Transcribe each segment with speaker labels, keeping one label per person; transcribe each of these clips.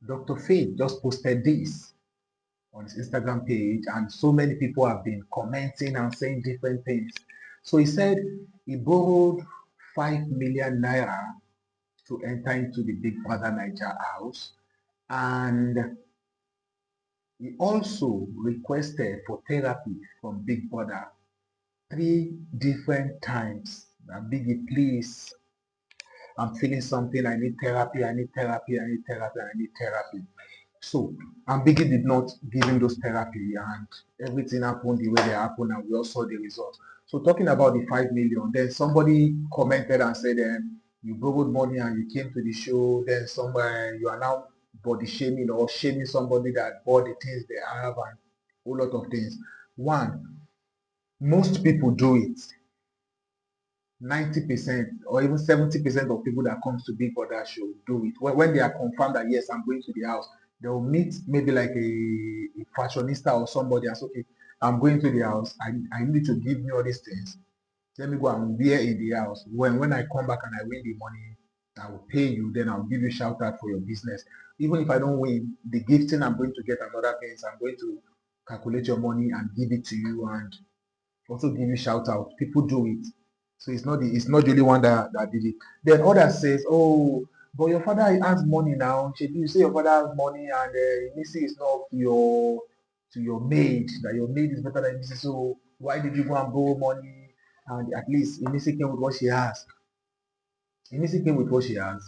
Speaker 1: Dr. Faith just posted this on his Instagram page, and so many people have been commenting and saying different things. So he said he borrowed 5 million naira to enter into the Big Brother Niger house, and he also requested for therapy from Big Brother 3 different times. That Biggie, please, I'm feeling something. I need therapy. I need therapy. I need therapy. I need therapy. So, and Biggie did not give him those therapy, and everything happened the way they happened, and we all saw the result. So, talking about the 5 million, then somebody commented and said, "You borrowed money and you came to the show. Then somewhere you are now body shaming or shaming somebody that bought the things they have and a whole lot of things." One, most people do it. 90% or even 70% of people that comes to Big Brother show do it. When they are confirmed that yes, I'm going to the house, they'll meet maybe like a fashionista or somebody and say, okay, I'm going to the house. I need to give me all these things. Let me go and wear in the house. When I come back and I win the money, I will pay you. Then I'll give you shout out for your business. Even if I don't win, the gifting I'm going to get and other things, I'm going to calculate your money and give it to you and also give you shout out. People do it. So it's not the only one that did it. Then others says, oh, but your father has money now. Should you say your father has money and Missy is not to your maid, that your maid is better than Missy. So why did you go and borrow money? And at least Missy came with what she has. Missy came with what she has.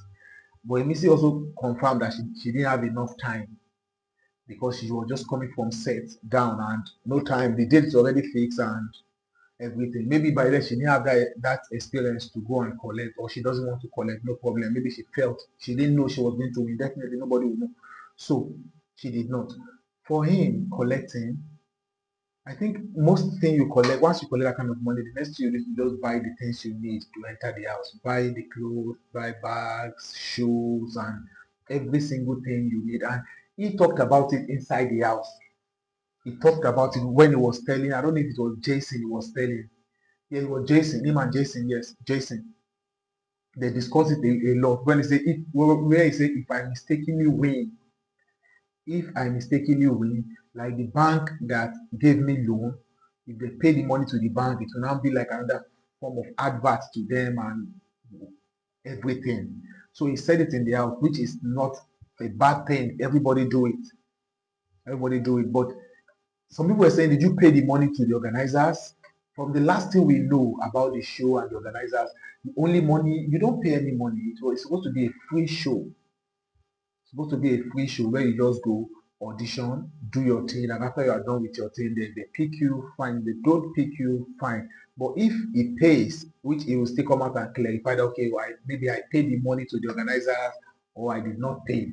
Speaker 1: But Missy also confirmed that she didn't have enough time because she was just coming from set down and no time. The date is already fixed and everything. Maybe by then she didn't have that experience to go and collect, or she doesn't want to collect, no problem. Maybe she felt she didn't know she was going to win. Definitely nobody will know. So she did not. For him, collecting, I think most thing you collect, once you collect that kind of money, the next thing you need to just buy the things you need to enter the house. Buy the clothes, buy bags, shoes, and every single thing you need. And he talked about it inside the house. He talked about it when he was telling, I don't know if it was Jason he was telling. Yeah, it was Jason, him and Jason, yes, Jason. They discussed it a lot. When he say if where he say if I mistakenly win, like the bank that gave me loan, if they pay the money to the bank, it will now be like another form of advert to them and everything. So he said it in the house, which is not a bad thing. Everybody do it. Everybody do it. But some people were saying, did you pay the money to the organizers? From the last thing we know about the show and the organizers, the only money, you don't pay any money. It's supposed to be a free show. It's supposed to be a free show where you just go audition, do your thing, and after you are done with your thing, then they pick you, fine. They don't pick you, fine. But if it pays, which it will still come out and clarify that, okay, well, maybe I paid the money to the organizers or I did not pay,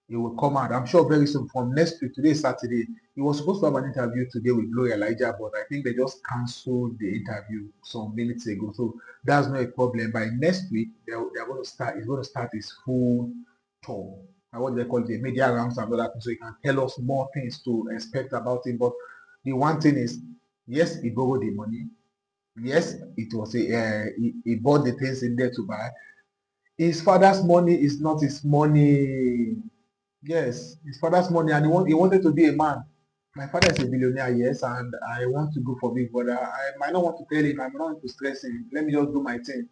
Speaker 1: it will come out. I'm sure very soon from next week. Today is Saturday. He was supposed to have an interview today with Gloria Elijah, but I think they just cancelled the interview some minutes ago. So that's not a problem. By next week, they're going to start. He's going to start his full tour. What they call it, the media rounds and all that, so he can tell us more things to expect about him. But the one thing is, yes, he borrowed the money. Yes, it was he bought the things in there to buy. His father's money is not his money. Yes, his father's money, and he wanted to be a man. My father is a billionaire, yes, and I want to go for Big Brother. I might not want to tell him, I might not want to stress him. Let me just do my thing.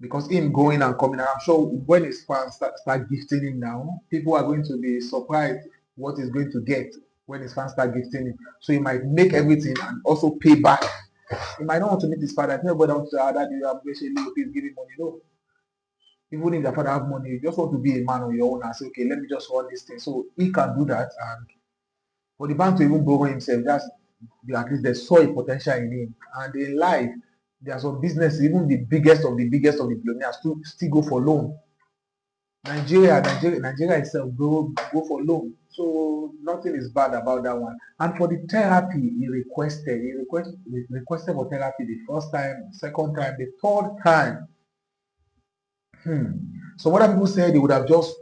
Speaker 1: Because him going and coming, I'm sure when his fans start gifting him now, people are going to be surprised what he's going to get when his fans start gifting him. So he might make everything and also pay back. He might not want to meet his father. Nobody wants to say, that you have basically please give him money. No. Even if the father have money, you just want to be a man on your own and say, okay, let me just run this thing. So he can do that. And for the bank to even borrow himself, that's at least they saw a potential in him. And in life, there are some businesses, even the biggest of the billionaires, still go for loan. Nigeria itself go for loan. So nothing is bad about that one. And for the therapy, he requested for therapy the first time, second time, the third time. So what people said they would have just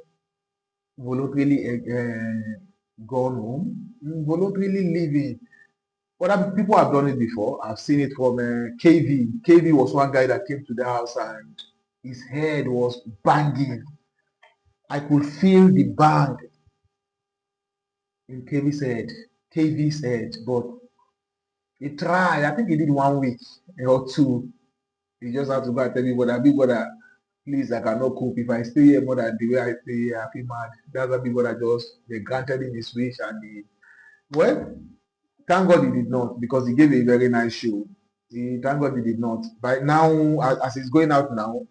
Speaker 1: voluntarily gone home, voluntarily leaving. Other people have done it before. I've seen it from KV. KV was one guy that came to the house and his head was banging. I could feel the bang in KV's head, but he tried. I think he did 1 week or two. He just had to go and tell me, brother, big brother, please, I cannot cope. If I stay here more than the way I stay here, I feel mad. That's why big brother just, they granted him his wish and well, thank God he did not because he gave a very nice show. Thank God he did not. By now, as he's going out now,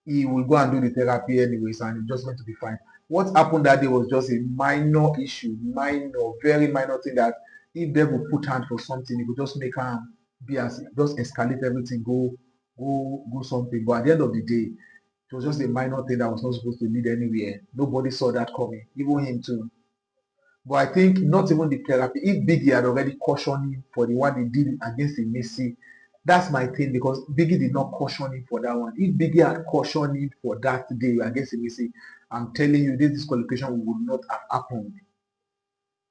Speaker 1: he will go and do the therapy anyways and it's just going to be fine. What happened that day was just a minor issue, minor, very minor thing that if they would put hand for something, it would just make him be as just escalate everything, go something. But at the end of the day, it was just a minor thing that was not supposed to lead anywhere. Nobody saw that coming, even him too. But I think not even the therapy. If Biggie had already cautioned him for the one he did against the Messi, that's my thing because Biggie did not caution him for that one. If Biggie had cautioned him for that day against the Messi, I'm telling you, this disqualification would not have happened.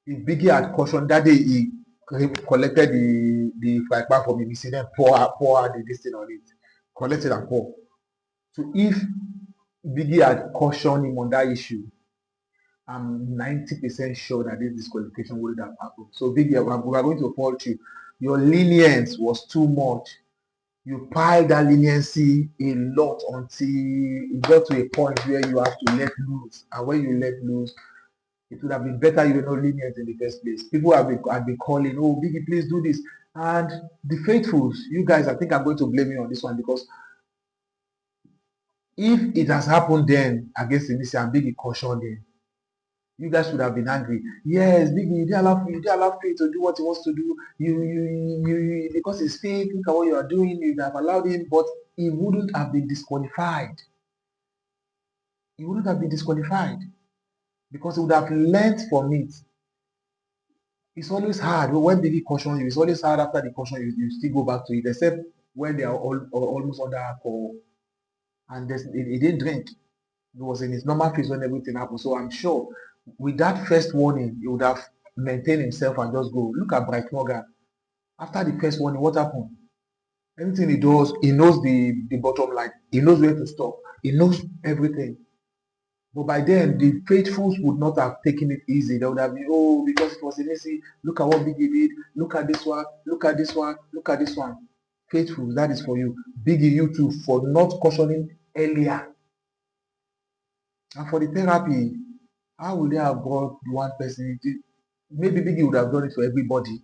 Speaker 1: If Biggie had cautioned that day, he collected the fight back from the Messi, then pour the this thing on it, collected and pour. So if Biggie had cautioned him on that issue, I'm 90% sure that this disqualification wouldn't have happened. So, Biggie, we are going to fault you. Your lenience was too much. You piled that leniency a lot until it got to a point where you have to let loose. And when you let loose, it would have been better you were not lenient in the first place. People have been calling, oh, Biggie, please do this. And the faithfuls, you guys, I think I'm going to blame you on this one because if it has happened then against Inisia and Biggie cautioned him, you guys would have been angry. Yes, Biggie, you didn't allow Faith to do what he wants to do. Because he's Faith, look at what you are doing. You have allowed him, but he wouldn't have been disqualified. He wouldn't have been disqualified because he would have learned from it. It's always hard when Biggie caution you. It's always hard after the caution you still go back to it, except when they are almost under alcohol and he didn't drink. He was in his normal phase when everything happened. So I'm sure with that first warning, he would have maintained himself and just go. Look at Bright Morgan. After the first warning, what happened? Anything he does, he knows the bottom line. He knows where to stop. He knows everything. But by then, the faithfuls would not have taken it easy. They would have been, oh, because it was an easy. Look at what Biggie did. Look at this one. Look at this one. Look at this one. Faithfuls, that is for you. Biggie, you too, for not cautioning earlier. And for the therapy, how would they have brought one person? Maybe Biggie would have done it for everybody,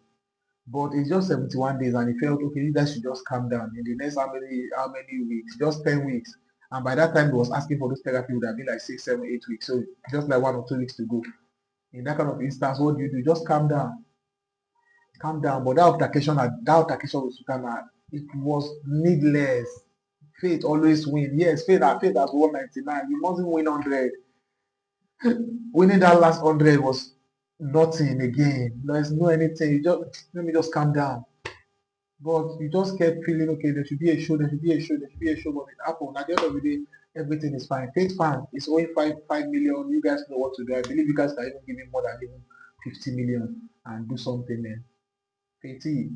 Speaker 1: but it's just 71 days, and he felt okay. You guys should just calm down. In the next how many weeks? Just 10 weeks. And by that time, he was asking for this therapy would have been like 6, 7, 8 weeks. So just like 1 or 2 weeks to go. In that kind of instance, what do you do? Just calm down, calm down. But that altercation with Sultana, it was needless. Faith always win. Yes, Faith has won 99. You mustn't win 100. Winning that last 100 was nothing again. There's no anything. You just let me just calm down. But you just kept feeling okay, there should be a show, there should be a show, there should be a show, but it happened. At the end of the day, everything is fine. Faith fan is owing 5 million. You guys know what to do. I believe you guys can even give him more than even 50 million and do something then. Faithy.